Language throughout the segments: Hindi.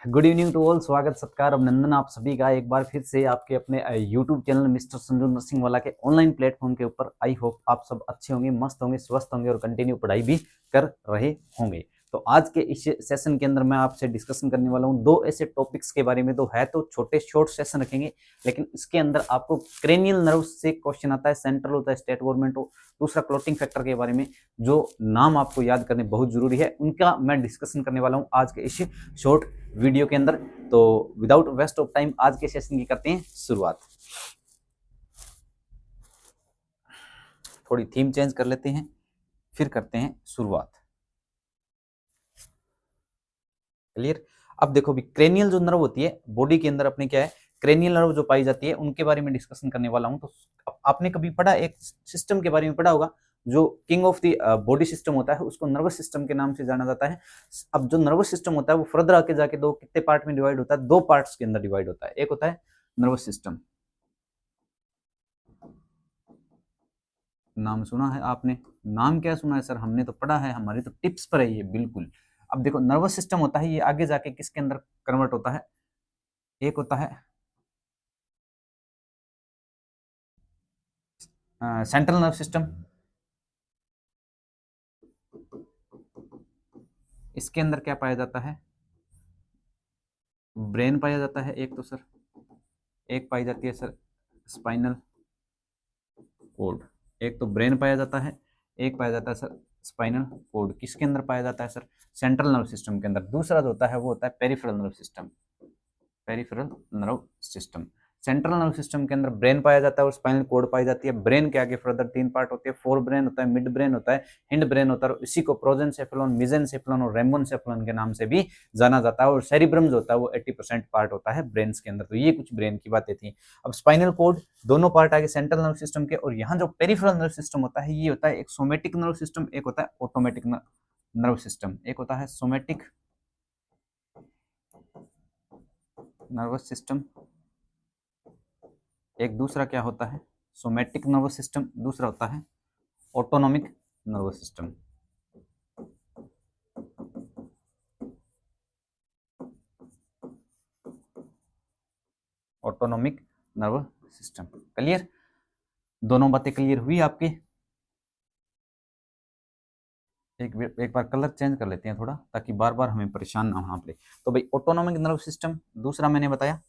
Good evening to all. स्वागत सत्कार अभिनंदन आप सभी का एक बार फिर से आपके अपने YouTube channel mister Sanju nursing वाला के ऑनलाइन प्लेटफॉर्म के ऊपर। आई होप आप सब अच्छे होंगे, मस्त होंगे, स्वस्थ होंगे और कंटिन्यू पढ़ाई भी कर रहे होंगे। तो आज के इस सेशन के अंदर मैं आपसे डिस्कशन करने वाला हूं दो ऐसे टॉपिक्स के बारे में। तो है तो छोटे शॉर्ट सेशन रखेंगे, लेकिन इसके अंदर आपको क्रेनियल नर्व से क्वेश्चन आता है, सेंट्रल होता है, स्टेट गवर्नमेंट हो। दूसरा क्लोटिंग फैक्टर के बारे में जो नाम आपको याद करने बहुत जरूरी है, उनका मैं डिस्कशन करने वाला हूं आज के इस शॉर्ट वीडियो के अंदर। तो विदाउट वेस्ट ऑफ टाइम आज के सेशन की करते हैं शुरुआत। थोड़ी थीम चेंज कर लेते हैं, फिर करते हैं शुरुआत। क्लियर। अब देखो भी क्रेनियल जो नर्व होती है बॉडी के अंदर अपने क्या है, क्रेनियल नर्व जो पाई जाती है उनके बारे में डिस्कशन करने वाला हूं। तो आपने कभी पढ़ा, एक सिस्टम के बारे में पढ़ा होगा, जो king of the body system होता है उसको नर्वस सिस्टम के नाम से जाना जाता है। अब जो नर्वस सिस्टम होता है वो फर्दर आके जाके दो कितने पार्ट में डिवाइड होता है, दो पार्ट्स के अंदर डिवाइड होता है। एक होता है नर्वस सिस्टम, नाम सुना है आपने? नाम क्या सुना है सर? हमने तो पढ़ा है, हमारी तो टिप्स पर है ये बिल्कुल। अब देखो नर्वस सिस्टम होता है, ये आगे जाके किसके अंदर कन्वर्ट होता है? एक होता है सेंट्रल नर्व सिस्टम, इसके अंदर क्या पाया जाता है? ब्रेन पाया जाता है एक तो सर, एक पाई जाती है सर स्पाइनल कोड। एक तो ब्रेन पाया जाता है, एक पाया जाता है सर स्पाइनल कोड। किसके अंदर पाया जाता है सर? सेंट्रल नर्व सिस्टम के अंदर। दूसरा जो होता है वो होता है peripheral nerve system. Peripheral nerve system, central nerve system के अंदर ब्रेन पाया जाता है और स्पाइनल कोड पाई जाती है। ब्रेन के आगे फर्दर तीन पार्ट होते हैं, फोर ब्रेन होता है, मिड ब्रेन होता है, हिंड ब्रेन होता है, और इसी को प्रोजेंसेफेलॉन, मेसेंसेफेलॉन और रेम्बोसेफेलॉन के नाम से भी जाना जाता है। और सेरिब्रम जो होता है वो 80% पार्ट होता है ब्रेन के अंदर। तो ये कुछ ब्रेन की बातें थी। अब स्पाइनल कोड, दोनों पार्ट आगे सेंट्रल नर्व सिस्टम के। और यहाँ जो पेरिफेरल नर्व सिस्टम होता है ये होता है एक सोमेटिक नर्व सिस्टम, एक होता है ऑटोमेटिक नर्व सिस्टम। एक होता है सोमेटिक नर्वस सिस्टम, एक दूसरा क्या होता है? Somatic nervous system. दूसरा होता है autonomic nervous system. Autonomic nervous system. Clear? दोनों बातें क्लियर हुई आपकी? एक बार कलर चेंज कर लेते हैं थोड़ा, ताकि बार बार हमें परेशान ना होना पड़े। तो भाई ऑटोनोमिक नर्व सिस्टम, दूसरा मैंने बताया,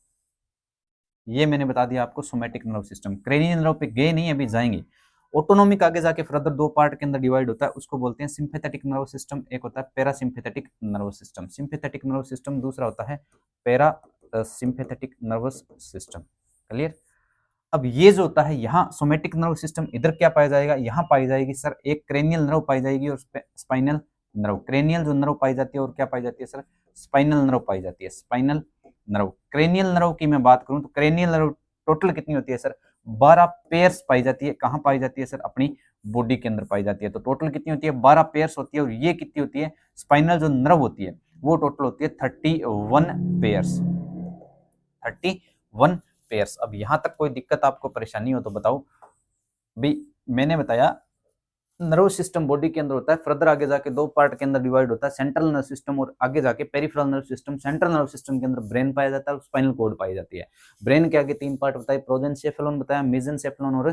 ये मैंने बता दिया आपको somatic nerve system. Cranial nerve पे गए नहीं, अभी जाएंगे। ऑटोनोमिक आगे जाके फर्दर दो पार्ट के अंदर डिवाइड होता है, उसको बोलते हैं सिंपैथेटिक नर्व सिस्टम। एक होता है parasympathetic nerve system. Sympathetic nerve system, दूसरा होता है para sympathetic nervous system. Clear? अब ये जो होता है यहाँ सोमेटिक नर्व सिस्टम, इधर क्या पाया जाएगा? यहाँ पाई जाएगी सर एक क्रेनियल नर्व पाई जाएगी और स्पाइनल नर्व। क्रेनियल जो नर्व पाई जाती है और क्या पाई जाती है सर? स्पाइनल नर्व पाई जाती है। Spinal nerve. क्रेनियल नर्व की मैं बात करूं तो क्रेनियल नर्व टोटल कितनी होती है सर? 12 पेयर्स पाई जाती है। कहां पाई जाती है सर? अपनी बॉडी के अंदर पाई जाती है। तो टोटल कितनी होती है? 12 पेयर्स होती है। और ये कितनी होती है? स्पाइनल जो नर्व होती है वो टोटल होती है 31 पेयर्स। 31 पेयर्स। अब यहां तक कोई दिक्कत आपको परेशानी हो तो बताओ। भाई मैंने बताया नर्व सिस्टम बॉडी के अंदर होता है, फर्दर आगे जाके दो पार्ट के अंदर डिवाइड होता है, सेंट्रल नर्व सिस्टम और आगे जाके peripheral nerve system. Central nerve system के अंदर ब्रेन पाया जाता है और स्पाइनल कॉर्ड पाई जाती है। ब्रेन के आगे तीन पार्ट बताए, प्रोजेंसेफेलॉन बताया, मेसेंसेफेलॉन और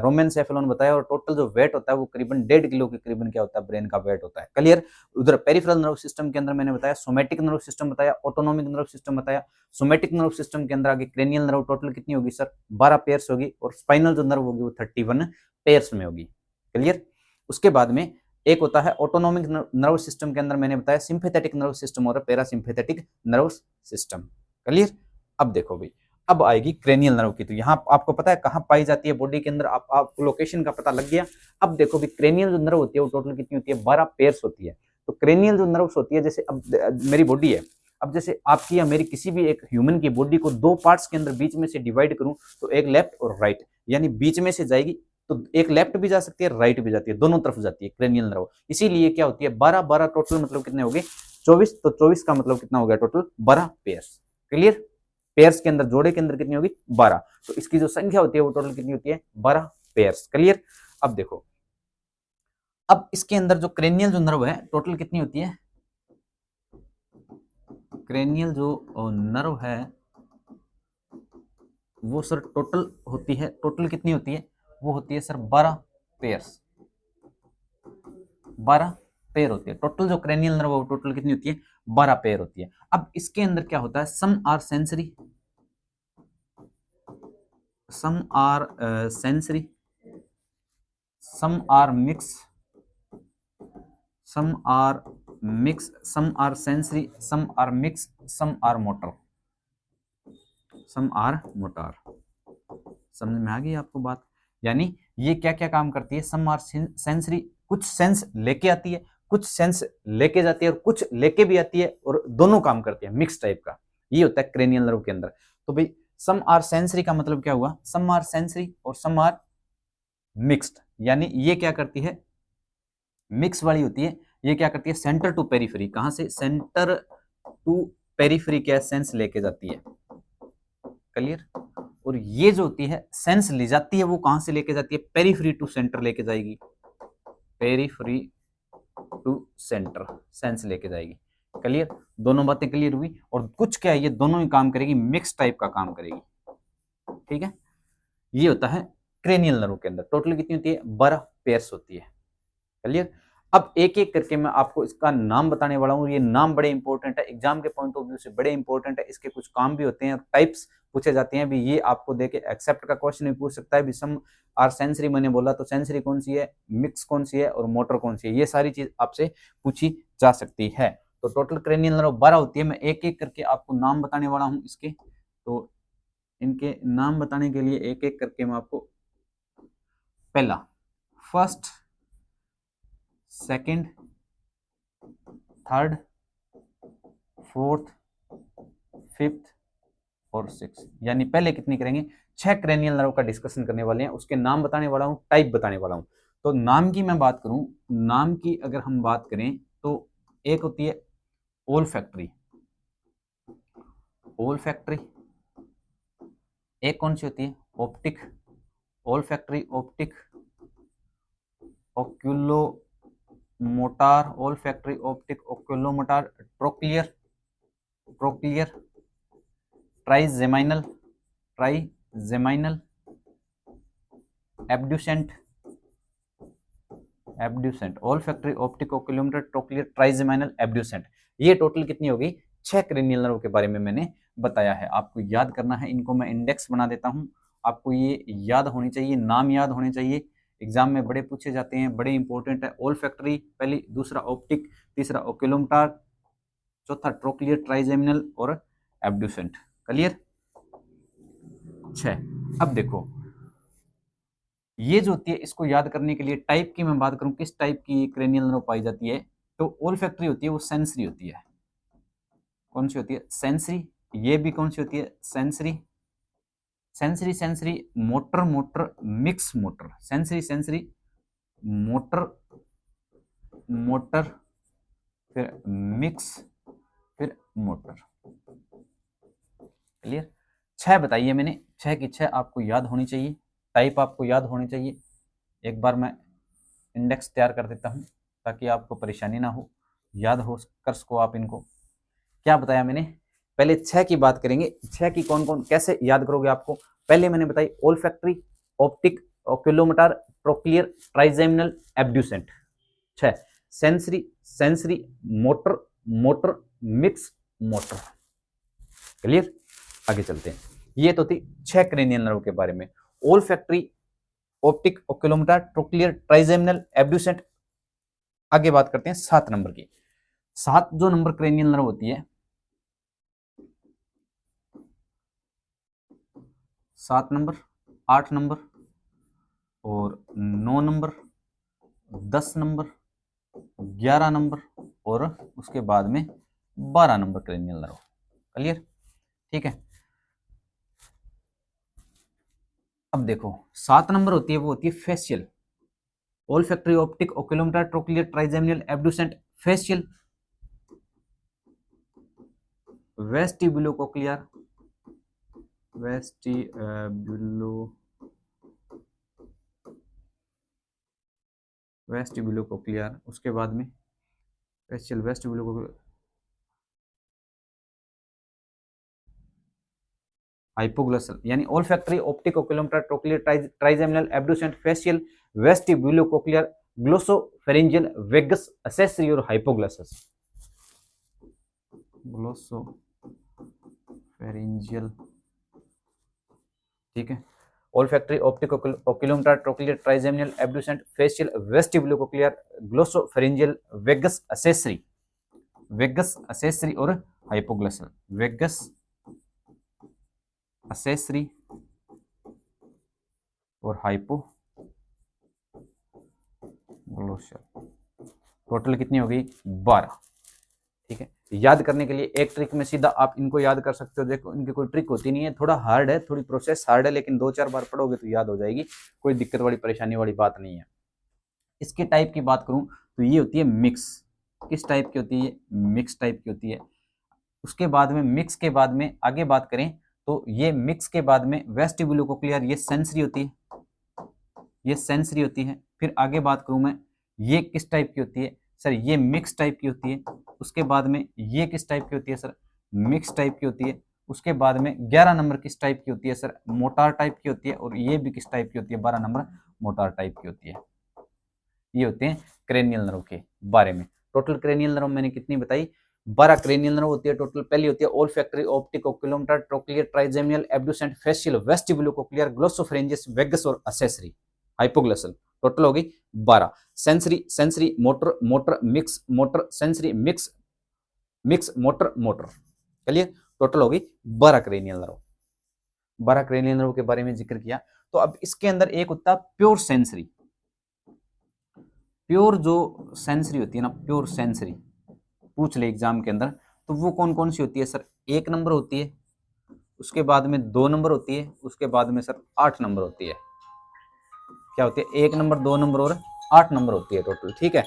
रोमेनसेफेलॉन बताया। और टोटल जो वेट होता है वो करीबन 1.5 किलो के करीबन क्या होता है? ब्रेन का वेट होता है। क्लियर? उधर पेरिफेरल नर्व सिस्टम के अंदर मैंने बताया सोमेटिक नर्व सिस्टम बताया, ऑटोनोमिक नर्व सिस्टम बताया। सोमेटिक नर्व सिस्टम के अंदर आगे क्रेनियल नर्व टोटल कितनी होगी सर? 12 पेयर्स होगी। और स्पाइनल जो नर्व होगी वो 31 पेयर्स में होगी। क्लियर? उसके बाद में एक होता है ऑटोनोमिक नर्व सिस्टम के अंदर मैंने बताया सिंपैथेटिक नर्व सिस्टम और पैरासिम्पैथेटिक नर्व सिस्टम। क्लियर? अब देखो भाई, अब आएगी क्रेनियल नर्व की। तो यहाँ आपको पता है कहाँ पाई जाती है बॉडी के अंदर, आपको लोकेशन का पता लग गया। अब देखो भाई क्रेनियल जो नर्व होती है वो टोटल कितनी होती है? 12 पेयर्स होती है। तो क्रेनियल जो नर्व्स होती है, जैसे अब मेरी बॉडी है, अब जैसे आपकी या मेरी किसी भी एक ह्यूमन की बॉडी को दो पार्ट्स के अंदर बीच में से डिवाइड करूं तो एक लेफ्ट और राइट, यानी बीच में से जाएगी तो एक लेफ्ट भी जा सकती है, राइट भी जाती है, दोनों तरफ जाती है क्रेनियल नर्व। इसीलिए क्या होती है 12 टोटल, मतलब कितने हो गए? 24। तो 24 का मतलब कितना हो गया? Total 12 pairs. क्लियर? पेयर्स के अंदर, जोड़े के अंदर कितनी होगी? 12। तो इसकी जो संख्या होती है वो टोटल कितनी होती है? 12 पेयर्स। क्लियर? अब देखो, अब इसके अंदर जो क्रेनियल जो नर्व है टोटल कितनी होती है? क्रेनियल जो नर्व है वो सर टोटल होती है, टोटल कितनी होती है, वो होती है सर 12 पेयर्स, 12 पेयर होती है टोटल। जो क्रेनियल नर्व है टोटल कितनी होती है, 12 पेयर होती है। अब इसके अंदर क्या होता है, some are sensory, some are sensory, some are mix, some are mix, some are sensory, some are mix, some are motor, some are motor. समझ में आ गई आपको बात? यानी ये क्या क्या काम करती है, सम आर सेंसरी, कुछ सेंस लेके आती है, कुछ सेंस लेके जाती है, और कुछ लेके भी आती है, और दोनों काम करती है, मिक्स टाइप का। ये होता है क्रेनियल नर्व के अंदर। तो भाई सम आर सेंसरी का मतलब क्या हुआ, सम आर सेंसरी और सम आर मिक्स्ड, यानी ये क्या करती है, मिक्स वाली होती है। ये क्या करती है, सेंटर टू पेरिफेरी, कहां से, सेंटर टू पेरिफेरी क्या सेंस लेके जाती है, क्लियर। और ये जो होती है सेंस ले जाती है, वो कहां से लेके जाती है, पेरिफेरी टू सेंटर लेके जाएगी, पेरिफेरी टू सेंटर सेंस लेके जाएगी, क्लियर। दोनों बातें क्लियर हुई। और कुछ क्या है, ये दोनों ही काम करेगी, मिक्स टाइप का काम करेगी, ठीक है। ये होता है क्रेनियल नर्व के अंदर। टोटल कितनी होती है, 12 पेयर्स होती है, क्लियर। अब एक एक करके मैं आपको इसका नाम बताने वाला हूँ। ये नाम बड़े इंपॉर्टेंट है, एग्जाम के पॉइंट ऑफ व्यू से बड़े इंपॉर्टेंट है। इसके कुछ काम भी होते हैं, टाइप्स पूछे जाते हैं भी। ये आपको देके एक्सेप्ट का क्वेश्चन भी पूछ सकता है भी। सम आर सेंसरी मैंने बोला, तो सेंसरी कौन सी है, मिक्स कौन सी है, और मोटर कौन सी है, ये सारी चीज आपसे पूछी जा सकती है। तो टोटल क्रेनियल नर्व 12 होती है। मैं एक एक करके आपको नाम बताने वाला हूँ इसके। तो इनके नाम बताने के लिए एक एक करके मैं आपको, पहला, first, second, third, fourth, fifth और सिक्स, यानी पहले कितनी करेंगे, 6 क्रेनियल नर्व का डिस्कशन करने वाले हैं। उसके नाम बताने वाला हूं, टाइप बताने वाला हूं। तो नाम की मैं बात करूं, नाम की अगर हम बात करें तो एक होती है ओल फैक्ट्री, ओल फैक्ट्री। एक कौन सी होती है, optic, olfactory optic, oculomotor, olfactory optic oculomotor, trochlear, trochlear, trigeminal, trigeminal, abducent, abducent, olfactory optic oculomotor, trochlear, trigeminal, abducent. ये टोटल कितनी होगी, 6 क्रेनियल नर्व के बारे में मैंने बताया है। आपको याद करना है, इनको मैं इंडेक्स बना देता हूं। आपको ये याद होनी चाहिए, नाम याद होने चाहिए, एग्जाम में बड़े पूछे जाते हैं, बड़े इंपॉर्टेंट है। ऑल फैक्ट्री पहली, दूसरा ऑप्टिक, तीसरा ओक्यूलोमीटर, चौथा ट्रोक्लियर, ट्राइजेमिनल और एब्ड्यूसेंट, क्लियर। 6। अब देखो ये जो होती है, इसको याद करने के लिए टाइप की मैं बात करूं, किस टाइप की क्रेनियल नर्व पाई जाती है, तो ओल फैक्ट्री होती है वो सेंसरी होती है। कौन सी होती है, सेंसरी। ये भी कौन सी होती है, sensory, sensory, sensory, motor, motor, mix motor, sensory, sensory, motor, motor, फिर मिक्स, फिर मोटर, क्लियर। 6 बताइए मैंने, 6 की 6 आपको याद होनी चाहिए, टाइप आपको याद होनी चाहिए। एक बार मैं इंडेक्स तैयार कर देता हूं ताकि आपको परेशानी ना हो, याद हो कर सको आप इनको। क्या बताया मैंने, पहले 6 की बात करेंगे। 6 की कौन कौन, कैसे याद करोगे आपको, पहले मैंने बताई olfactory, optic, oculomotor, trochlear, trigeminal, abducent. 6 sensory, sensory, motor, motor, mix, motor, clear. आगे चलते हैं। ये तो थी 6 क्रेनियल नर्व के बारे में, olfactory, optic, oculomotor, trochlear, trigeminal, abducent. आगे बात करते हैं 7 नंबर की। 7 जो नंबर क्रेनियल नर्व होती है, 7 नंबर, 8 नंबर और 9 नंबर, 10 नंबर, 11 नंबर और उसके बाद में 12 नंबर क्रेनियल नर्व, क्लियर, ठीक है। अब देखो 7 नंबर होती है वो होती है facial, olfactory, optic, oculomotor, trochlear, trigeminal, abducent, facial, vestibulocochlear, vestibulo, vestibulocochlear, उसके बाद में फेशियल, वेस्टिबुलोकोक्लियर, हाइपोग्लोसल यानी olfactory, optic, oculomotor, trochlear, trigeminal, abducent, facial, vestibulocochlear, glossopharyngeal, vagus, accessory और हाइपोग्लोसस। ग्लोसोफेरिंजियल, ठीक है, olfactory, optic, oculomotor, trochlear, trigeminal, abducent, facial, vestibulocochlear, glossopharyngeal, vagus accessory, vagus accessory और हाइपोग्लोसल, वेगस एक्सेसरी और हाइपोग्लोसल। टोटल कितनी हो गई? 12। ठीक है, याद करने के लिए एक ट्रिक में सीधा आप इनको याद कर सकते हो। देखो इनकी कोई ट्रिक होती नहीं है, थोड़ा हार्ड है, थोड़ी प्रोसेस हार्ड है, लेकिन 2-4 बार पढ़ोगे तो याद हो जाएगी, कोई दिक्कत वाली परेशानी वाली बात नहीं है। इसके टाइप की बात करूं तो ये होती है मिक्स। किस टाइप की होती है? मिक्स टाइप की होती है। उसके बाद में मिक्स के बाद में आगे बात करें तो ये मिक्स के बाद में वेस्टिब्यूलोकोक्लियर, ये सेंसरी होती है, ये सेंसरी होती है। फिर आगे बात करूं मैं, ये किस टाइप की होती है? सर ये मिक्स टाइप की होती है। उसके बाद में ये किस टाइप की होती है? सर मिक्स टाइप की होती है। उसके बाद में 11 नंबर किस टाइप की होती है? सर मोटार टाइप की होती है। और ये भी किस टाइप की होती है? 12 नंबर मोटार टाइप की होती है। ये होते हैं क्रेनियल नर्व के बारे में। टोटल क्रेनियल नर्व मैंने कितनी बताई? 12 क्रेनियल नर्व होती है टोटल। पहली होती है olfactory, optic, oculomotor, trochlear, trigeminal, abducent, facial, vestibulocochlear, glossopharyngeus, vagus और एक्सेसरी, हाइपोग्लोसल। टोटल हो गई 12। Sensory, sensory, motor, motor, mix, motor, sensory, mix, mix, motor, motor. चलिए टोटल हो गई 12 क्रेनियल नर्व। 12 क्रेनियल नर्व के बारे में जिक्र किया। तो अब इसके अंदर एक होता है प्योर सेंसरी। प्योर जो सेंसरी होती है ना, प्योर सेंसरी पूछ ले एग्जाम के अंदर, तो वो कौन कौन सी होती है? सर 1 नंबर होती है, उसके बाद में 2 नंबर होती है, उसके बाद में सर 8 नंबर होती है। क्या होती है? 1 नंबर, 2 नंबर और 8 नंबर होती है टोटल। ठीक है,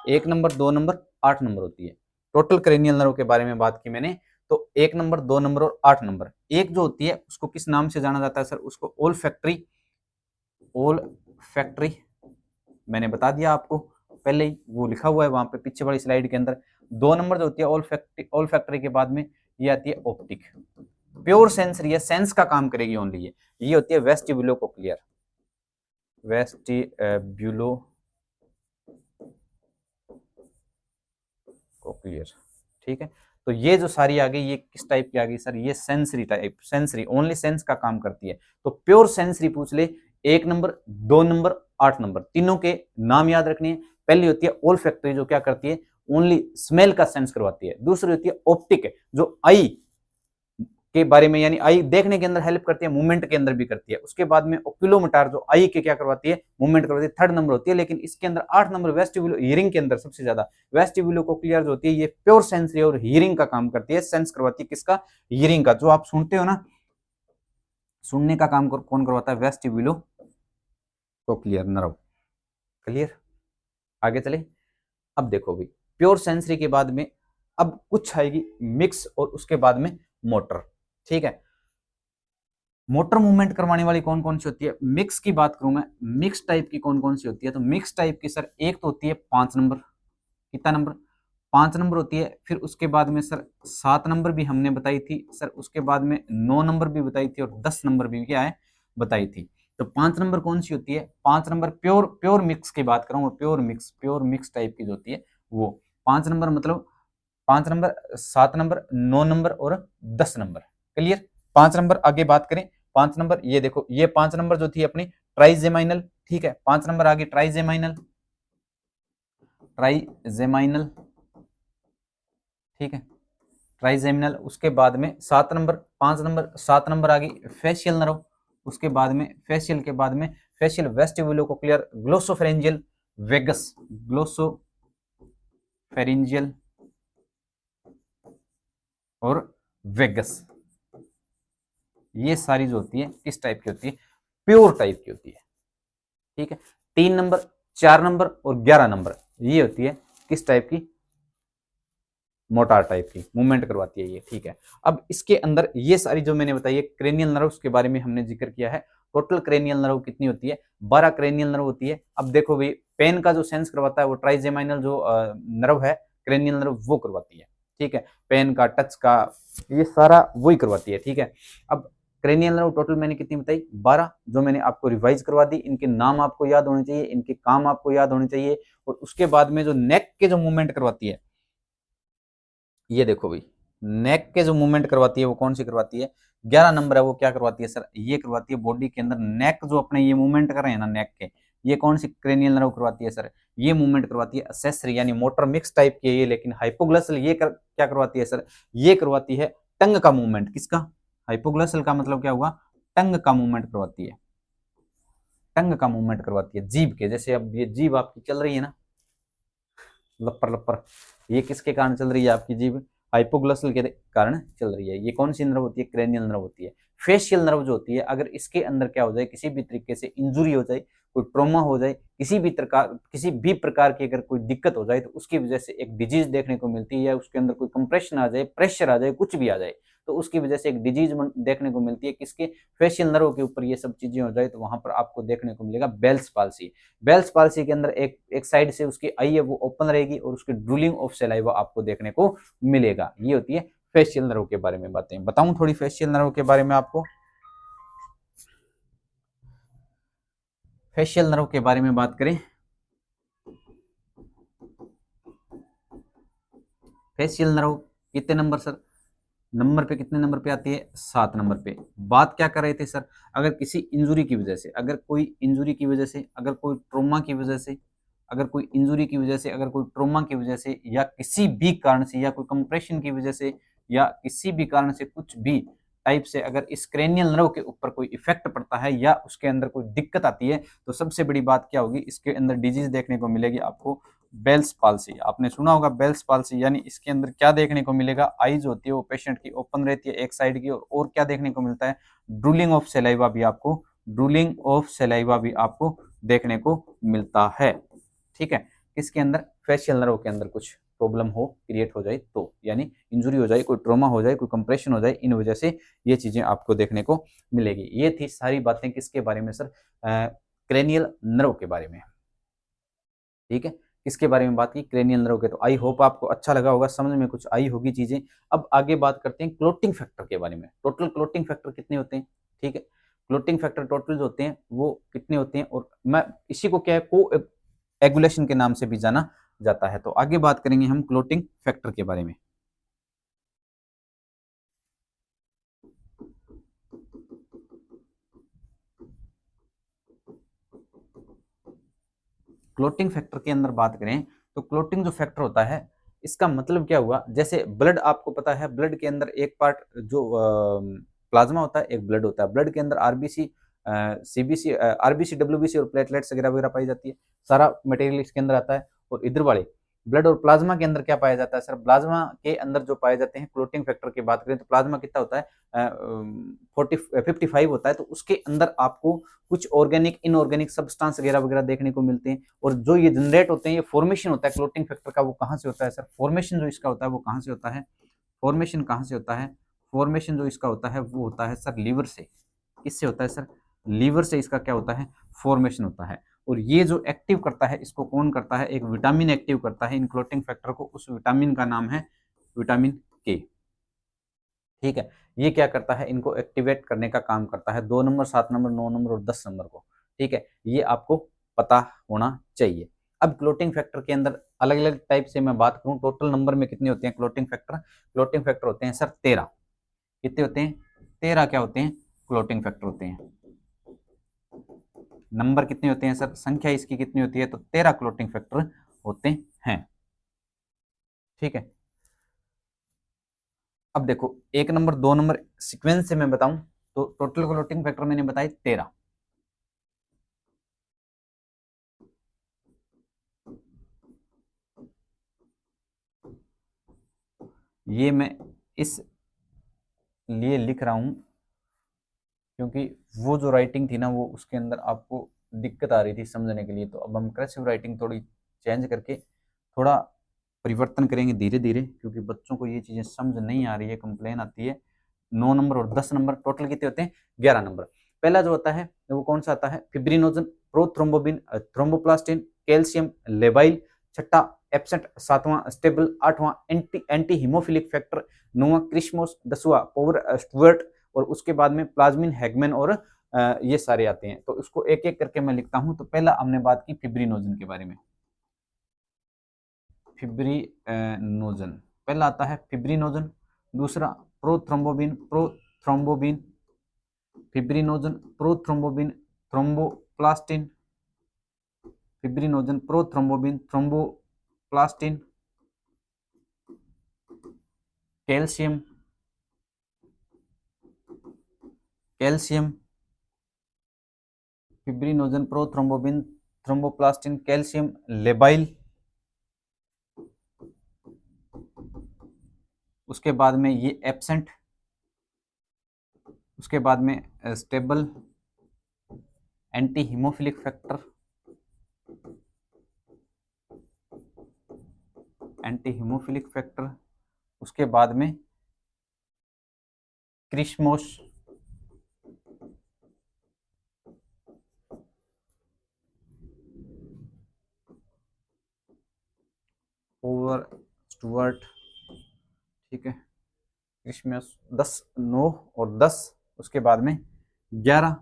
1 नंबर, 2 नंबर, 8 नंबर होती है। टोटल क्रेनियल नर्व के बारे में बात की मैंने, तो 1 नंबर, 2 नंबर और 8 नंबर। एक जो होती है उसको किस नाम से जाना जाता है? सर उसको ओल्फैक्टरी, ओल्फैक्टरी मैंने बता दिया आपको पहले ही, वो लिखा हुआ है वहां पे पीछे वाली स्लाइड के अंदर। 2 नंबर जो होती है ओल्फैक्टरी के बाद में ये आती है ऑप्टिक। प्योर सेंसरी है, सेंस का काम करेगी ओनली ये होती है वेस्टिब्यूलोकोक्लियर, वेस्टिब्यूलोकोक्लियर। ठीक है, तो ये जो सारी आ गई ये किस टाइप की आ गई? सर ये sensory type, sensory only sense का काम करती है। तो प्योर सेंसरी पूछ ले, 1 नंबर, 2 नंबर, 8 नंबर, तीनों के नाम याद रखने हैं। पहली होती है ओल्फैक्टरी जो क्या करती है? ओनली स्मेल का सेंस करवाती है। दूसरी होती है ऑप्टिक जो आई के बारे में, यानी आई देखने के अंदर हेल्प करती है, मूवमेंट के अंदर भी करती है। उसके बाद में ओक्यूलोमोटर जो आई के क्या करवाती है? मूवमेंट करवाती है, 3rd नंबर होती है। लेकिन इसके अंदर 8 नंबर वेस्टिब्यूलो, हियरिंग के अंदर सबसे ज्यादा वेस्टिब्यूलोकोक्लियर जो होती है ये प्योर सेंसरी और हियरिंग का काम करती है। सेंस करवाती है किसका? हियरिंग का। जो आप सुनते हो ना, सुनने का काम कौन करवाता है? वेस्टिब्यूलोकोक्लियर नर्व। क्लियर? आगे चले। अब देखो भाई, प्योर सेंसरी के बाद में अब कुछ आएगी मिक्स और उसके बाद में मोटर। ठीक है, मोटर मूवमेंट करवाने वाली कौन कौन सी होती है? मिक्स की बात करूं मैं, मिक्स टाइप की कौन कौन सी होती है? तो मिक्स टाइप की सर एक तो होती है 5 नंबर। कितना नंबर? 5 नंबर होती है। फिर उसके बाद में सर 7 नंबर भी हमने बताई थी सर, उसके बाद में 9 नंबर भी बताई थी और 10 नंबर भी क्या है बताई थी। तो 5 नंबर कौन सी होती है? 5 नंबर प्योर, प्योर मिक्स की बात करूं, प्योर मिक्स टाइप की जो होती है वो 5 नंबर, मतलब 5 नंबर, 7 नंबर, 9 नंबर और 10 नंबर। क्लियर? 5 नंबर आगे बात करें, 5 नंबर ये देखो, ये 5 नंबर जो थी अपनी ट्राइजेमाइनल। ठीक है, 5 नंबर आगे ट्राइजेमाइनल, ट्राइजेमाइनल। ठीक है, ट्राइजेमिनल। उसके बाद में 7 नंबर, 5 नंबर, 7 नंबर आ गई फेशियल नर्व। उसके बाद में फेशियल के बाद में facial, vestibulocochlear, glossopharyngeal, vagus, glossopharyngeal और वेगस। ये सारी जो होती है किस टाइप की होती है? प्योर टाइप की होती है। ठीक है, 3 नंबर, 4 नंबर और 11 नंबर ये होती है किस टाइप की? मोटार टाइप की, मूवमेंट करवाती है ये। ठीक है, अब इसके अंदर ये सारी जो मैंने बताई है क्रेनियल नर्व के बारे में हमने जिक्र किया है। टोटल क्रेनियल नर्व कितनी होती है? 12 क्रेनियल नर्व होती है। अब देखो भाई, पेन का जो सेंस करवाता है वो ट्राइजेमाइनल जो नर्व है, क्रेनियल नर्व, वो करवाती है। ठीक है, पेन का, टच का, ये सारा वही करवाती है। ठीक है, अब क्रेनियल नर्व टोटल मैंने कितनी बताई, 12, जो मैंने आपको रिवाइज करवा दी। इनके नाम आपको याद होने चाहिए, इनके काम आपको याद होने चाहिए। और उसके बाद में जो नेक के जो मूवमेंट करवाती है, ये देखो भाई, नेक के जो मूवमेंट करवाती है वो कौन सी करवाती है, 11 नंबर है, वो क्या करवाती है सर, ये करवाती है बॉडी के अंदर नेक जो अपने ये मूवमेंट कर रहे हैं ना नेक के, ये कौन सी क्रेनियल नर्व करवाती है सर, ये मूवमेंट करवाती है असेसरी यानी मोटर मिक्स टाइप की है ये, लेकिन हाइपोग्लॉसल ये क्या करवाती है सर, ये करवाती है टंग का मूवमेंट। किसका, हाइपोग्लॉसल का मतलब क्या हुआ, टंग का मूवमेंट करवाती है, टंग का मूवमेंट करवाती है, जीभ के। जैसे अब ये जीभ आपकी चल रही है ना, लपर लपर, ये किसके कारण चल रही है आपकी जीभ, हाइपोग्लॉसल के कारण चल रही है। ये कौन सी नर्व होती है, क्रेनियल नर्व होती है। फेशियल नर्व जो होती है, अगर इसके अंदर क्या हो जाए, किसी भी तरीके से इंजुरी हो जाए, कोई ट्रॉमा हो जाए, किसी भी प्रकार की अगर कोई दिक्कत हो जाए, तो उसकी वजह से एक डिजीज देखने को मिलती है, या उसके अंदर कोई कंप्रेशन आ जाए, प्रेशर आ जाए, कुछ भी आ जाए, तो उसकी वजह से एक डिजीज देखने को मिलती है। किसके, फेशियल नर्व के ऊपर ये सब चीजें हो जाए, तो वहां पर आपको देखने को मिलेगा बेल्स पाल्सी। बेल्स पाल्सी के अंदर एक साइड से उसकी आई है वो ओपन रहेगी, और उसकी ड्रूलिंग ऑफ सलाइवा आपको देखने को मिलेगा। ये होती है फेशियल नर्व के बारे में बातें। बताऊं थोड़ी फेशियल नर्व के बारे में आपको, फेशियल नर्व के बारे में बात करें, फेशियल नर्व कितने नंबर सर, नंबर पे कितने नंबर पे आती है, 7 नंबर पे। बात क्या कर रहे थे सर, अगर किसी इंजुरी की वजह से, अगर कोई इंजुरी की वजह से, अगर कोई ट्रॉमा की वजह से, अगर कोई इंजुरी की वजह से, अगर कोई ट्रॉमा की वजह से, या किसी भी कारण से, या कोई कंप्रेशन की वजह से, या किसी भी कारण से, कुछ भी टाइप से अगर इस क्रेनियल नर्व के ऊपर कोई इफेक्ट पड़ता है, या उसके अंदर कोई दिक्कत आती है, तो सबसे बड़ी बात क्या होगी, इसके अंदर डिजीज देखने को मिलेगी आपको, बेल्स पाल्सी। आपने सुना होगा बेल्स पाल्सी, यानी इसके अंदर क्या देखने को मिलेगा, आईज होती है वो पेशेंट की ओपन रहती है एक साइड की, और क्या देखने को मिलता है, ड्रूलिंग ऑफ सलाइवा भी आपको, ड्रूलिंग ऑफ सलाइवा भी आपको देखने को मिलता है। ठीक है, किसके अंदर, फेशियल नर्व के अंदर कुछ प्रॉब्लम हो, क्रिएट हो जाए तो, यानी इंजुरी हो जाए, कोई ट्रॉमा हो जाए, कोई कंप्रेशन हो जाए, इन वजह से ये चीजें आपको देखने को मिलेगी। ये थी सारी बातें किसके बारे में सर, क्रेनियल नर्व के बारे में। ठीक है, किसके बारे में बात की, क्रेनियल नर्व के। तो आई होप आपको अच्छा लगा होगा, समझ में कुछ आई होगी चीजें। अब आगे बात करते हैं क्लोटिंग फैक्टर के बारे में। टोटल क्लोटिंग फैक्टर कितने होते हैं, ठीक है, क्लोटिंग फैक्टर टोटल जो होते हैं वो कितने होते हैं, और मैं इसी को क्या है, को एगुलेशन के नाम से भी जाना जाता है। तो आगे बात करेंगे हम क्लोटिंग फैक्टर के बारे में। क्लोटिंग फैक्टर के अंदर बात करें, तो क्लोटिंग जो फैक्टर होता है, इसका मतलब क्या हुआ, जैसे ब्लड, आपको पता है ब्लड के अंदर एक पार्ट जो प्लाज्मा होता है, एक ब्लड होता है। ब्लड के अंदर आरबीसी, सीबीसी, आरबीसी, डब्ल्यूबीसी और प्लेटलेट्स वगैरह वगैरह पाई जाती है, सारा मटेरियल इसके अंदर आता है। और इधर वाले ब्लड और प्लाज्मा के अंदर क्या पाया जाता है सर, प्लाज्मा के अंदर जो पाए जाते हैं, क्लोटिंग फैक्टर की बात करें तो प्लाज्मा कितना होता है, 55 होता है। तो उसके अंदर आपको कुछ ऑर्गेनिक, इनऑर्गेनिक सब्सटेंस वगैरह वगैरह देखने को मिलते हैं, और जो ये जनरेट होते हैं, ये फॉर्मेशन होता है क्लोटिंग फैक्टर का, वो कहाँ से होता है सर, फॉर्मेशन जो इसका होता है वो कहाँ से होता है, फॉर्मेशन कहाँ से होता है, फॉर्मेशन जो इसका होता है वो होता है सर लीवर से। किससे होता है सर, लीवर से इसका क्या होता है, फॉर्मेशन होता है। और ये जो एक्टिव करता है, इसको कौन करता है, एक विटामिन एक्टिव करता है इन क्लोटिंग फैक्टर को, उस विटामिन का नाम है विटामिन के। ठीक है, ये क्या करता है, इनको एक्टिवेट करने का काम करता है, 2 नंबर, 7 नंबर, 9 नंबर और 10 नंबर को। ठीक है, ये आपको पता होना चाहिए। अब क्लोटिंग फैक्टर के अंदर अलग अलग टाइप से मैं बात करूं, टोटल नंबर में कितने होते हैं क्लोटिंग फैक्टर, क्लोटिंग फैक्टर होते हैं सर 13। कितने होते हैं, 13 क्या होते हैं, क्लोटिंग फैक्टर होते हैं। नंबर कितने होते हैं सर, संख्या इसकी कितनी होती है, तो 13 क्लोटिंग फैक्टर होते हैं। ठीक है, अब देखो 1 नंबर 2 नंबर सीक्वेंस से मैं बताऊं, तो टोटल क्लोटिंग फैक्टर मैंने बताए 13। ये मैं इस लिए लिख रहा हूं क्योंकि वो जो राइटिंग थी ना, वो उसके अंदर आपको दिक्कत आ रही थी समझने के लिए। तो अब हम कर्सिव राइटिंग थोड़ी चेंज करके थोड़ा परिवर्तन करेंगे धीरे धीरे, क्योंकि बच्चों को ये चीज़ें समझ नहीं आ रही है, कंप्लेन आती है। 9 नंबर और 10 नंबर टोटल कितने होते हैं, 11 नंबर। पहला जो होता है वो कौन सा आता है, fibrinogen, prothrombin, thromboplastin, calcium, labile, छठा एब्सेंट, 7वां स्टेबल, 8वां एंटी हीमोफिलिक फैक्टर, 9वां क्रिस्मोस, 10वां पोवर स्टुअर्ट, और उसके बाद में प्लाज्मिन, हैगमैन और ये सारे आते हैं। तो उसको एक एक करके मैं लिखता हूं। तो पहला हमने बात की फिब्रिनोजन के बारे में। फिब्रिनोजन पहला आता है फिब्रिनोजन, दूसरा prothrombin, fibrinogen, prothrombin, thromboplastin, fibrinogen, prothrombin, thromboplastin, calcium, fibrinogen, prothrombin, thromboplastin, calcium, labile, उसके बाद में ये एब्सेंट, उसके बाद में स्टेबल, एंटी हीमोफिलिक फैक्टर, उसके बाद में क्रिस्मोस, ओवर स्टुअर्ट, ठीक है, क्रिस्मस 10, 9 और 10, उसके बाद में 11,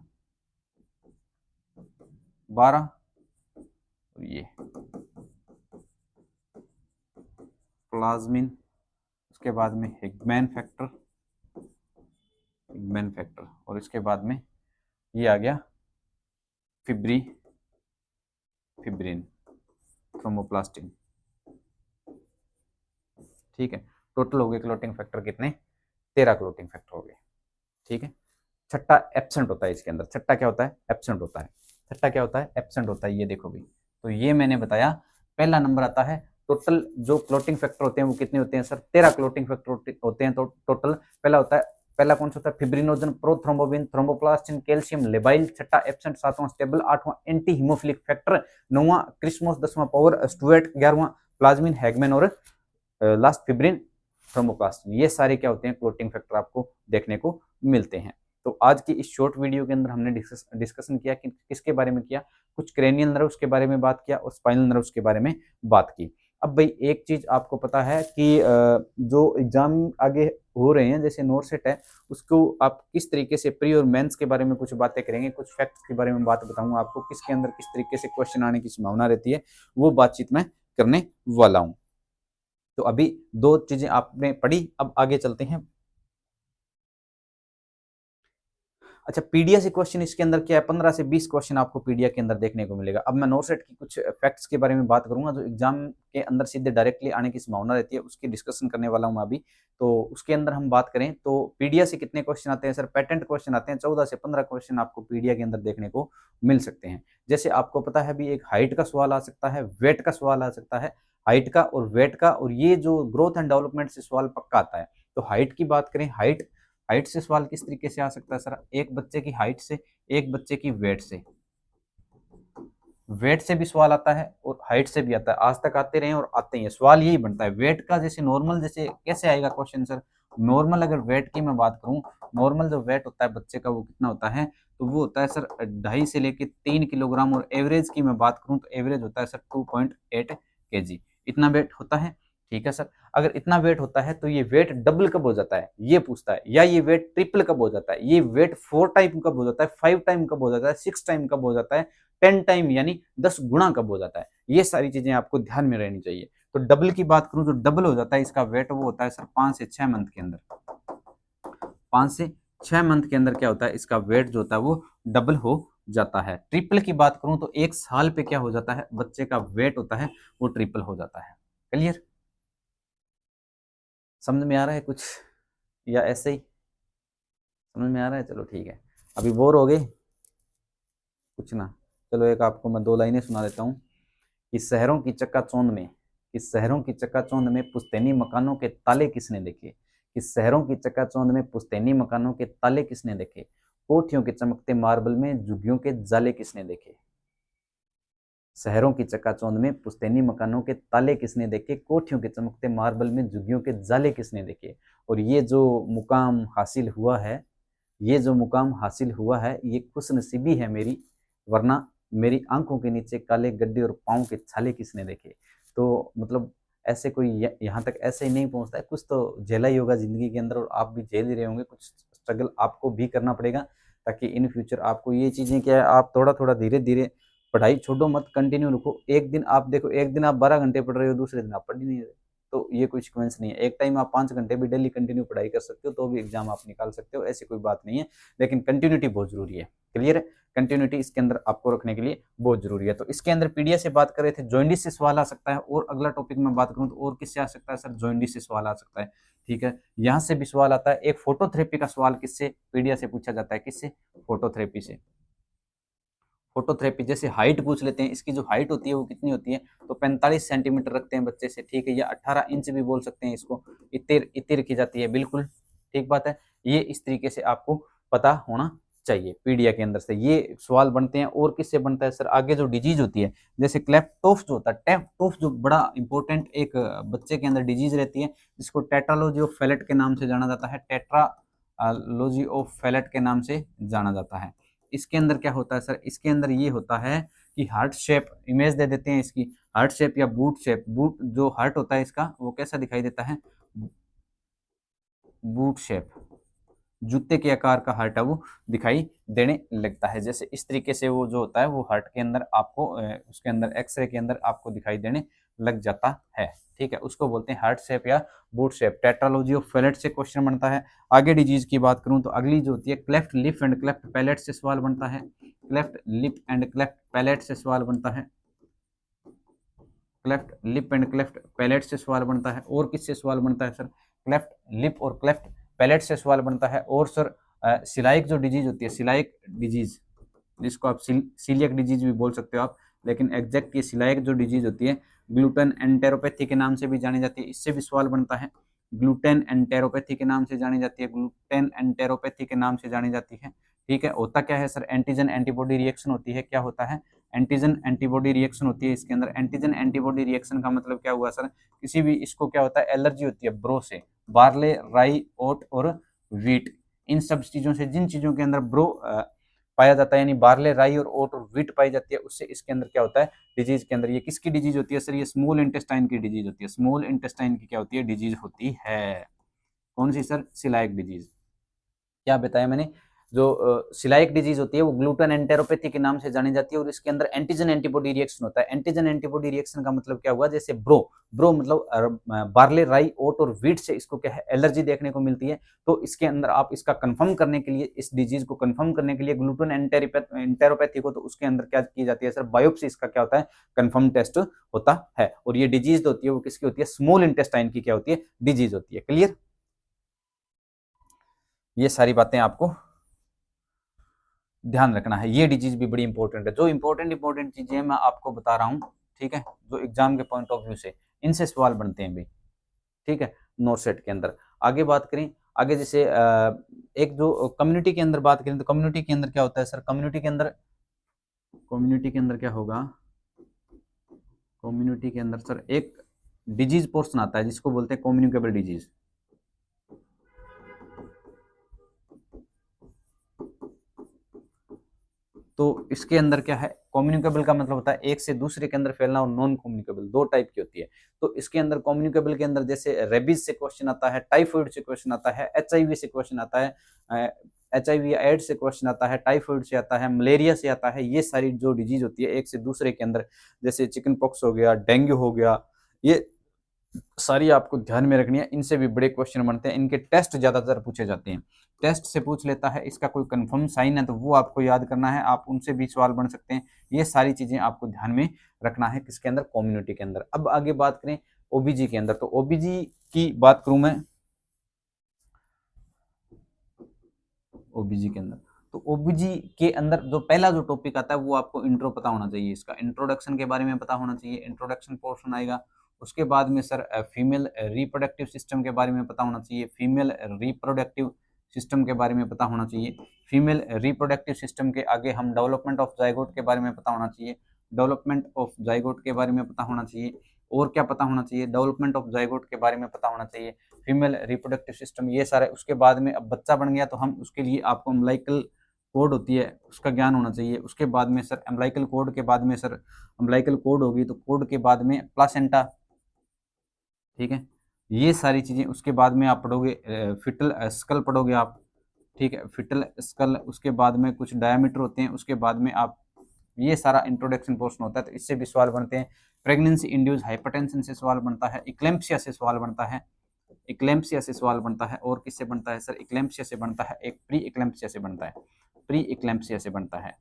12 और ये प्लाज्मिन, उसके बाद में हैगमैन फैक्टर, और इसके बाद में ये आ गया फिब्रिन, थ्रोम्बोप्लास्टिन, ठीक है। टोटल हो गए क्लोटिंग फैक्टर कितने? 13 क्लोटिंग फैक्टर हो गए, ठीक है। छठा एब्सेंट होता है इसके अंदर। छठा क्या होता है? एब्सेंट होता है। छठा क्या होता है? एब्सेंट होता है। ये देखो भी, तो ये मैंने बताया पहला नंबर आता है। टोटल जो क्लोटिंग फैक्टर होते हैं वो कितने होते हैं सर? 13 क्लोटिंग फैक्टर होते हैं। तो टोटल पहला होता है, पहला कौन सा होता है? Fibrinogen, prothrombin, thromboplastin, calcium, labile. छठा एब्सेंट, सातवां स्टेबल, आठवां एंटी हीमोफिलिक फैक्टर, नौवां क्रिस्मोस, 10वां पावर स्टुअर्ट, 11वां प्लाज्मिन, हैगमैन और लास्ट फिब्रिन, थ्रोम्बोप्लास्टिन। ये सारे क्या होते हैं? क्लोटिंग फैक्टर आपको देखने को मिलते हैं। तो आज की इस शॉर्ट वीडियो के अंदर हमने डिस्कशन किया कि किसके बारे में किया, कुछ क्रेनियल नर्व्स के बारे में बात किया और स्पाइनल नर्व्स के बारे में बात की। अब भाई एक चीज आपको पता है कि जो एग्जाम आगे हो रहे हैं जैसे नोरसेट है, उसको आप किस तरीके से प्री और मेंस के बारे में कुछ बातें करेंगे, कुछ फैक्ट्स के बारे में बात बताऊंगा आपको, किसके अंदर किस तरीके से क्वेश्चन आने की संभावना रहती है, वो बातचीत मैं करने वाला हूँ। तो अभी दो चीजें आपने पढ़ी, अब आगे चलते हैं। अच्छा, पीडिया से क्वेश्चन इसके अंदर क्या है? 15 से 20 क्वेश्चन आपको पीडिया के अंदर देखने को मिलेगा। अब मैं नोरसेट की कुछ फैक्ट्स के बारे में बात करूंगा जो एग्जाम के अंदर सीधे डायरेक्टली आने की संभावना रहती है, उसकी डिस्कशन करने वाला हूं अभी। तो उसके अंदर हम बात करें तो पीडिया से कितने क्वेश्चन आते हैं सर? पैटेंट क्वेश्चन आते हैं। 14 से 15 क्वेश्चन आपको पीडिया के अंदर देखने को मिल सकते हैं। जैसे आपको पता है भी, एक हाइट का सवाल आ सकता है, वेट का सवाल आ सकता है, हाइट का और वेट का, और ये जो ग्रोथ एंड डेवलपमेंट से सवाल पक्का आता है। तो हाइट की बात करें, हाइट से सवाल किस तरीके से आ सकता है सर? एक बच्चे की हाइट से, एक बच्चे की वेट से, वेट से भी सवाल आता है और हाइट से भी आता है। आज तक आते रहे और आते हैं, सवाल यही बनता है। वेट का जैसे नॉर्मल, जैसे कैसे आएगा क्वेश्चन सर? नॉर्मल अगर वेट की मैं बात करूं, नॉर्मल जो वेट होता है बच्चे का वो कितना होता है? तो वो होता है सर 2.5 से लेके 3 किलोग्राम, और एवरेज की मैं बात करूं तो एवरेज होता है सर 2.8 केजी, इतना वेट होता है, ठीक है सर। अगर इतना वेट होता है तो ये वेट डबल कब हो जाता है ये पूछता है, या ये वेट ट्रिपल कब हो जाता है, ये वेट 4 टाइम कब हो जाता है, 5 टाइम कब हो जाता है, 6 टाइम कब हो जाता है, 10 टाइम यानी 10 गुना कब हो जाता है। ये सारी चीजें आपको ध्यान में रहनी चाहिए। तो डबल की बात करूं, जो डबल हो जाता है इसका वेट, वो होता है सर 5 से 6 मंथ के अंदर। 5 से 6 मंथ के अंदर क्या होता है? इसका वेट जो होता है वो डबल हो जाता है। ट्रिपल की बात करूं तो 1 साल पे क्या हो जाता है? बच्चे का वेट होता है वो ट्रिपल हो जाता है। क्लियर? समझ में आ रहा है कुछ, या ऐसे ही समझ में आ रहा है? चलो ठीक है। अभी बोर हो गए कुछ ना, चलो एक आपको मैं 2 लाइनें सुना देता हूँ। कि शहरों की चकाचौंध में, इस शहरों की चकाचौंध में पुश्तैनी मकानों के ताले किसने देखे? कि शहरों की चकाचौंध में पुश्तैनी मकानों के ताले किसने देखे? कोठियों के चमकते मार्बल में झुग्गियों के जाले किसने देखे? शहरों की चकाचौंध में पुश्तैनी मकानों के ताले किसने देखे? कोठियों के चमकते मार्बल में झुग्गियों के जाले किसने देखे? और ये जो मुकाम हासिल हुआ है, ये जो मुकाम हासिल हुआ है, ये खुशनसीबी है मेरी, वरना मेरी आंखों के नीचे काले गड्ढे और पाँव के छाले किसने देखे? तो मतलब ऐसे कोई यहाँ तक ऐसे ही नहीं पहुंचता है, कुछ तो झेला ही होगा जिंदगी के अंदर, और आप भी झेल ही रहे होंगे, कुछ स्ट्रगल आपको भी करना पड़ेगा, ताकि इन फ्यूचर आपको ये चीज़ें क्या है, आप थोड़ा थोड़ा धीरे धीरे पढ़ाई छोड़ो मत, कंटिन्यू रखो। एक दिन आप देखो, एक दिन आप 12 घंटे पढ़ रहे हो, दूसरे दिन आप पढ़ ही नहीं रहे, तो ये कोई सीक्वेंस नहीं है। एक टाइम आप 5 घंटे भी डेली कंटिन्यू पढ़ाई कर सकते हो तो भी एग्जाम आप निकाल सकते हो, ऐसी कोई बात नहीं है, लेकिन कंटिन्यूटी बहुत जरूरी है। क्लियर है? कंटिन्यूटी इसके अंदर आपको रखने के लिए बहुत जरूरी है। तो इसके अंदर पीडीएस से बात कर रहे थे, जॉइंडिस से सवाल आ सकता है, और अगला टॉपिक में बात करूं तो और किससे आ सकता है सर, जॉइंडिस से सवाल आ सकता है। ठीक है, यहाँ से भी सवाल आता है। एक फोटोथेरेपी का सवाल किससे, पीडीएस से पूछा जाता है, किससे, फोटोथेरेपी से। फोटोथेरेपी जैसे हाइट पूछ लेते हैं, इसकी जो हाइट होती है वो कितनी होती है, तो 45 सेंटीमीटर रखते हैं बच्चे से, ठीक है, या 18 इंच भी बोल सकते हैं इसको, इतनी रखी जाती है, बिल्कुल ठीक बात है। ये इस तरीके से आपको पता होना चाहिए, पीडिया के अंदर से ये सवाल बनते हैं। और किससे बनता है सर, आगे जो डिजीज होती है, जैसे क्लेफ्टोफ जो होता है, टेफ्टोफ जो बड़ा इंपॉर्टेंट एक बच्चे के अंदर डिजीज रहती है, जिसको टेट्रालॉजी ऑफ फैलेट के नाम से जाना जाता है, टेट्रालॉजी ऑफ फैलेट के नाम से जाना जाता है। इसके अंदर क्या होता है सर, इसके अंदर ये होता है कि हार्ट शेप, इमेज दे देते हैं इसकी, हार्ट शेप या बूट शेप, बूट जो हार्ट होता है इसका वो कैसा दिखाई देता है, बूट शेप, जूते के आकार का हार्ट है वो दिखाई देने लगता है। जैसे इस तरीके से वो जो होता है वो हार्ट के अंदर आपको उसके अंदर एक्सरे के अंदर आपको दिखाई देने लग जाता है, ठीक है, उसको बोलते हैं हार्ट शेप या boot shape. Tetralogy of Fallot से क्वेश्चन बनता है। आगे डिजीज की बात करूं तो अगली जो होती है cleft lip and cleft palate से सवाल बनता है, cleft lip and cleft palate से सवाल बनता है, cleft lip and cleft palate से सवाल बनता है। और किससे सवाल बनता है सर, क्लेफ्ट लिप और क्लेफ्ट पैलेट से सवाल बनता है। और सर सिलाइक जो डिजीज होती है, सिलाइक डिजीज, जिसको आप सीलियक डिजीज भी बोल सकते हो आप, लेकिन एग्जैक्ट ये सिलाइक जो डिजीज होती है ग्लूटेन एंटेरोपैथी के नाम से भी जानी जाती है, इससे भी सवाल बनता है। ग्लूटेन एंटेरोपैथी के नाम से जानी जाती है, ग्लूटेन एंटेरोपैथी के नाम से जानी जाती है, ठीक है। होता क्या है सर, एंटीजन एंटीबॉडी रिएक्शन होती है। क्या होता है, एंटीजन एंटीबॉडी रिएक्शन होती है इसके अंदर। एंटीजन एंटीबॉडी रिएक्शन का मतलब क्या हुआ सर, किसी भी इसको क्या होता है, एलर्जी होती है ब्रो से, बार्ले, राई, ओट और व्हीट, इन सब चीजों से, जिन चीजों के अंदर ब्रो पाया जाता है, यानी बार्ले, राई और ओट और व्हीट पाई जाती है, उससे इसके अंदर क्या होता है, डिजीज के अंदर। ये किसकी डिजीज होती है सर, ये स्मॉल इंटेस्टाइन की डिजीज होती है, स्मॉल इंटेस्टाइन की क्या होती है, डिजीज होती है। कौन सी सर, सिलाइक डिजीज। क्या बताया मैंने, जो सिलाइक डिजीज होती है वो ग्लूटेन एंटेरोपैथी के नाम से जानी जाती है, और इसके अंदर एंटीजन एंटीबॉडी रिएक्शन होता है। एंटीजन एंटीबॉडी रिएक्शन का मतलब क्या हुआ, जैसे ब्रो मतलब बार्ले, राई, ओट और व्हीट से इसको क्या है, एलर्जी देखने को मिलती है। तो इसके अंदर आप इसका कंफर्म करने के लिए, इस डिजीज को कंफर्म करने के लिए ग्लूटेन एंटेरोपैथी को, तो उसके अंदर क्या की जाती है सर, बायोप्सी, इसका क्या होता है, कंफर्म टेस्ट होता है। और ये डिजीज होती है वो किसकी होती है, स्मॉल इंटेस्टाइन की क्या होती है, डिजीज होती है। क्लियर, ये सारी बातें आपको ध्यान रखना है। ये डिजीज भी बड़ी इंपॉर्टेंट है। जो इंपॉर्टेंट चीजें मैं आपको बता रहा हूँ, ठीक है, जो एग्जाम के पॉइंट ऑफ व्यू से इनसे सवाल बनते हैं भाई, ठीक है, नोट सेट के अंदर। आगे बात करें, आगे जैसे एक जो कम्युनिटी के अंदर बात करें, तो कम्युनिटी के अंदर क्या होता है सर, कम्युनिटी के अंदर क्या होगा, कम्युनिटी के अंदर सर एक डिजीज पोर्शन आता है जिसको बोलते हैं कम्युनिकेबल डिजीज। तो इसके अंदर क्या है, कम्युनिकेबल का मतलब होता है एक से दूसरे के अंदर फैलना, और नॉन कम्युनिकेबल दो टाइप की होती है। तो इसके अंदर कम्युनिकेबल के अंदर जैसे रेबीज से क्वेश्चन आता है, टाइफाइड से क्वेश्चन आता है, एचआईवी से क्वेश्चन आता है, एचआईवी एड्स से क्वेश्चन आता है, टाइफाइड से आता है, मलेरिया से आता है। ये सारी जो डिजीज होती है एक से दूसरे के अंदर, जैसे चिकन पॉक्स हो गया, डेंगू हो गया, ये सारी आपको ध्यान में रखनी है। इनसे भी बड़े क्वेश्चन बनते हैं, इनके टेस्ट ज्यादातर पूछे जाते हैं, टेस्ट से पूछ लेता है। इसका कोई कंफर्म साइन है तो वो आपको याद करना है, आप उनसे भी सवाल बन सकते हैं। ये सारी चीजें आपको ध्यान में रखना है किसके अंदर, कम्युनिटी के अंदर। अब आगे बात करें ओबीजी के अंदर, तो ओबीजी की बात करूं मैं, ओबीजी के अंदर, तो ओबीजी के अंदर जो पहला जो टॉपिक आता है वो आपको इंट्रो पता होना चाहिए, इसका इंट्रोडक्शन के बारे में पता होना चाहिए, इंट्रोडक्शन पोर्शन आएगा। उसके बाद में सर फीमेल रिप्रोडक्टिव सिस्टम के बारे में पता होना चाहिए, फीमेल रिप्रोडक्टिव सिस्टम के बारे में पता होना चाहिए। फीमेल रिप्रोडक्टिव सिस्टम के आगे हम डेवलपमेंट ऑफ जाइगोट के बारे में पता होना चाहिए, डेवलपमेंट ऑफ जाइगोट के बारे में पता होना चाहिए। और क्या पता होना चाहिए, डेवलपमेंट ऑफ जाइगोट के बारे में पता होना चाहिए, फीमेल रिप्रोडक्टिव सिस्टम, ये सारे। उसके बाद में अब बच्चा बन गया तो हम उसके लिए आपको अम्बिलिकल कोड होती है उसका ज्ञान होना चाहिए। उसके बाद में सर अम्बिलिकल कोड के बाद में सर अम्बिलिकल कोड होगी, तो कोड के बाद में प्लासेंटा, ठीक है, ये सारी चीजें। उसके बाद में आप पढ़ोगे फिटल स्कल पढ़ोगे आप, ठीक है, फिटल स्कल, उसके बाद में कुछ डायमीटर होते हैं, उसके बाद में आप ये सारा इंट्रोडक्शन पोर्शन होता है, तो इससे भी सवाल बनते हैं। प्रेगनेंसी इंड्यूस हाइपरटेंशन से सवाल बनता है, इक्लेम्पसिया से सवाल बनता है, इक्लेम्पसिया से सवाल बनता है, और किससे बनता है सर? इक्लेम्पसिया से बनता है, एक प्री इक्लेम्पसिया से बनता है, प्री इक्लेम्पसिया से बनता है।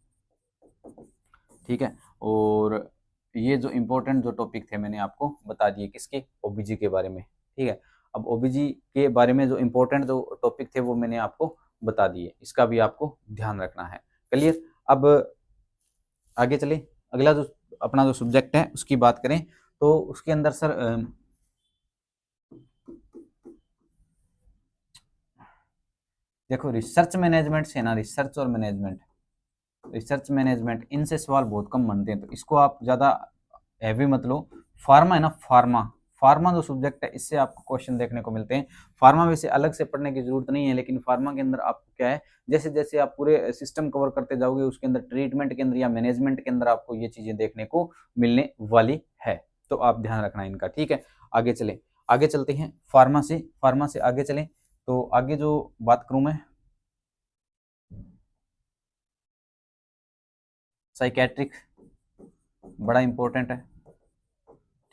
ठीक है, और ये जो इंपॉर्टेंट जो टॉपिक थे मैंने आपको बता दिए, किसके? ओबीजी के बारे में। ठीक है, अब ओबीजी के बारे में जो इंपॉर्टेंट जो टॉपिक थे वो मैंने आपको बता दिए, इसका भी आपको ध्यान रखना है। क्लियर? अब आगे चले, अगला जो अपना जो सब्जेक्ट है उसकी बात करें, तो उसके अंदर सर देखो, रिसर्च मैनेजमेंट से ना, रिसर्च और मैनेजमेंट, रिसर्च मैनेजमेंट, इनसे सवाल बहुत कम बनते हैं, तो इसको आप ज़्यादा हैवी मत लो। फार्मा है ना, फार्मा, फार्मा जो सब्जेक्ट है इससे आपको क्वेश्चन देखने को मिलते हैं। फार्मा वैसे अलग से पढ़ने की जरूरत नहीं है, लेकिन फार्मा के अंदर आपको क्या है, जैसे जैसे आप पूरे सिस्टम कवर करते जाओगे, उसके अंदर ट्रीटमेंट के अंदर या मैनेजमेंट के अंदर आपको ये चीजें देखने को मिलने वाली है, तो आप ध्यान रखना इनका। ठीक है, आगे चले, आगे चलते हैं, फार्मा से आगे चलें, तो आगे जो बात करूं मैं, साइकेट्रिक बड़ा इंपॉर्टेंट है।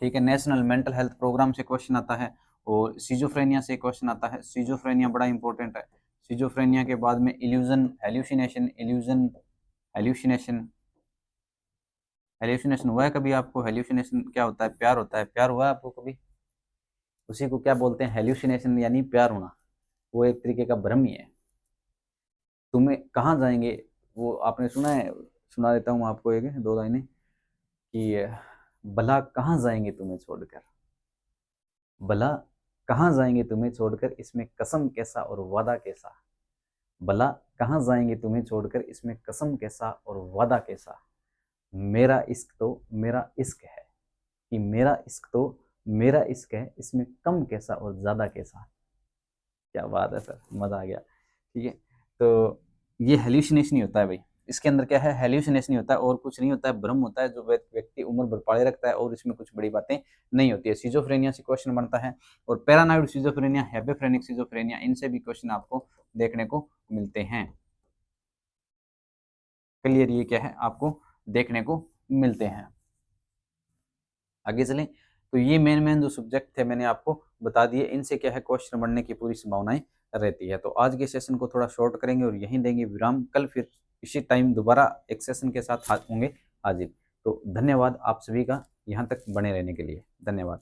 ठीक है, नेशनल मेंटल हेल्थ प्रोग्राम से क्वेश्चन आता है, और सिजोफ्रेनिया से क्वेश्चन आता है। सिजोफ्रेनिया बड़ा इंपॉर्टेंट है। सिजोफ्रेनिया के बाद में illusion, hallucination, illusion, hallucination, hallucination हुआ है कभी आपको? हेल्यूसिनेशन क्या होता है? प्यार होता है, प्यार हुआ है आपको कभी? उसी को क्या बोलते हैं? हेल्यूसिनेशन, यानी प्यार होना। वो एक तरीके का भ्रम ही है। तुम्हें कहाँ जाएंगे, वो आपने सुना है? सुना देता हूँ आपको एक दो लाइनें, कि भला कहाँ जाएंगे तुम्हें छोड़कर, भला कहाँ जाएंगे तुम्हें छोड़कर, इसमें कसम कैसा और वादा कैसा, भला कहाँ जाएंगे तुम्हें छोड़कर, इसमें कसम कैसा और वादा कैसा, मेरा इश्क तो मेरा इश्क है, कि मेरा इश्क तो मेरा इश्क है, इसमें कम कैसा और ज्यादा कैसा। क्या बात है सर, मजा आ गया। ठीक है, तो ये हेल्यूसिनेशन ही होता है भाई, इसके अंदर क्या है? हेल्यूसिनेशन ही होता है, और कुछ नहीं होता है, भ्रम होता है जो व्यक्ति उम्र भर पाले रखता है, और इसमें कुछ बड़ी बातें नहीं होती है। सिजोफ्रेनिया से क्वेश्चन बनता है, और पैरानॉइड सिजोफ्रेनिया, हेबेफ्रेनिक सिजोफ्रेनिया, इनसे भी क्वेश्चन आपको देखने को मिलते हैं। क्लियर? ये क्या है, आपको देखने को मिलते हैं। आगे चलें, तो ये मेन मेन जो सब्जेक्ट थे मैंने आपको बता दिए, इनसे क्या है, क्वेश्चन बनने की पूरी संभावनाएं रहती है। तो आज के सेशन को थोड़ा शॉर्ट करेंगे और यहीं देंगे विराम। कल फिर इसी टाइम दोबारा एक सेशन के साथ होंगे हाजिर। तो धन्यवाद आप सभी का यहाँ तक बने रहने के लिए, धन्यवाद।